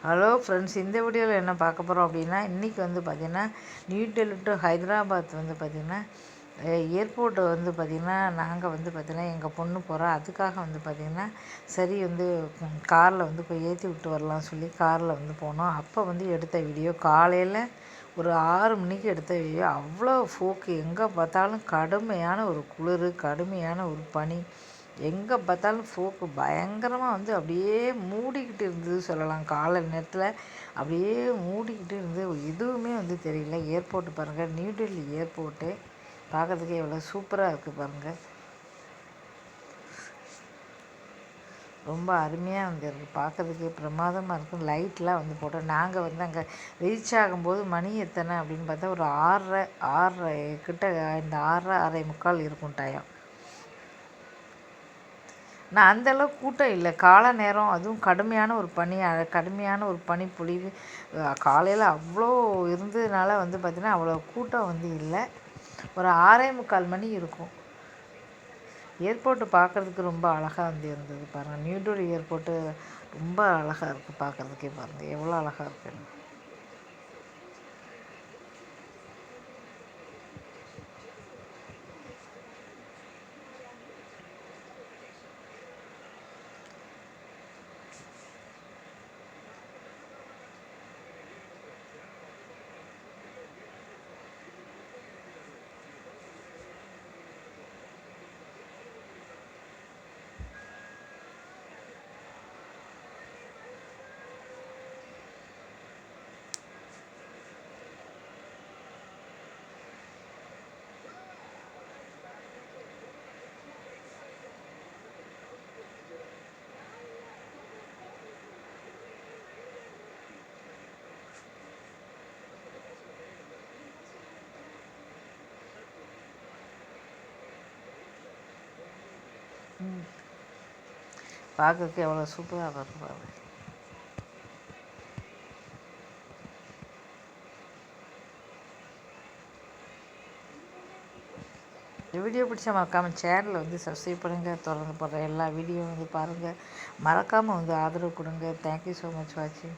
Hello friends, இந்த வீடியோவில் என்ன பார்க்க போகிறோம் அப்படின்னா, இன்றைக்கி வந்து பார்த்திங்கன்னா நியூ டெல்லி டு ஹைதராபாத் வந்து பார்த்திங்கன்னா ஏர்போர்ட்டு வந்து பார்த்திங்கன்னா நாங்கள் வந்து பார்த்திங்கன்னா எங்கள் பொண்ணு போகிறோம். அதுக்காக வந்து பார்த்திங்கன்னா சரி வந்து காரில் வந்து போய் ஏற்றி விட்டு வரலாம் சொல்லி காரில் வந்து போனோம். அப்போ வந்து எடுத்த வீடியோ காலையில் ஒரு 6 மணிக்கு எடுத்த வீடியோ. அவ்வளோ ஃபோக்கு, எங்கே பார்த்தாலும் கடுமையான ஒரு குளிர், கடுமையான ஒரு பனி, எங்கே பார்த்தாலும் ஃபோக்கு பயங்கரமாக வந்து அப்படியே மூடிக்கிட்டு இருந்தது சொல்லலாம். காலை நேரத்தில் அப்படியே மூடிக்கிட்டு இருந்து எதுவுமே வந்து தெரியல. ஏர்போர்ட்டு பாருங்கள், நியூ டெல்லி ஏர்போர்ட்டு பார்க்குறதுக்கே எவ்வளோ சூப்பராக இருக்குது பாருங்கள். ரொம்ப அருமையாக வந்து இருக்குது, பார்க்குறதுக்கே பிரமாதமாக இருக்கும். லைட்லாம் வந்து போட்டோம். நாங்கள் வந்து அங்கே ரீச் ஆகும்போது மணி எத்தனை அப்படின்னு பார்த்தா ஒரு 6:30 கிட்ட, இந்த 6:45 இருக்கும் டைம். நான் அந்தளவுக்கு கூட்டம் இல்லை, காலை நேரம், அதுவும் கடுமையான ஒரு பனி, கடுமையான ஒரு பனிப்பொழிவு காலையில் அவ்வளோ இருந்ததுனால வந்து பார்த்திங்கன்னா அவ்வளோ கூட்டம் வந்து இல்லை. ஒரு 6:45 மணி இருக்கும். ஏர்போர்ட்டு பார்க்குறதுக்கு ரொம்ப அழகாக வந்து இருந்தது பாருங்கள். நியூ டெல்லி ஏர்போர்ட்டு ரொம்ப அழகாக இருக்குது பார்க்குறதுக்கே. பாருங்கள் எவ்வளோ அழகாக இருக்குன்னு. பார்க்குறதுக்கு எவ்வளோ சூப்பராக இருக்கும் பாருங்கள். இந்த வீடியோ பிடிச்சா மறக்காமல் சேனலில் வந்து சப்ஸ்கிரைப் பண்ணுங்கள். தொடர்ந்து போடுற எல்லா வீடியோவும் வந்து பாருங்கள். மறக்காமல் வந்து ஆதரவு கொடுங்க. தேங்க்யூ ஸோ மச் வாட்சிங்.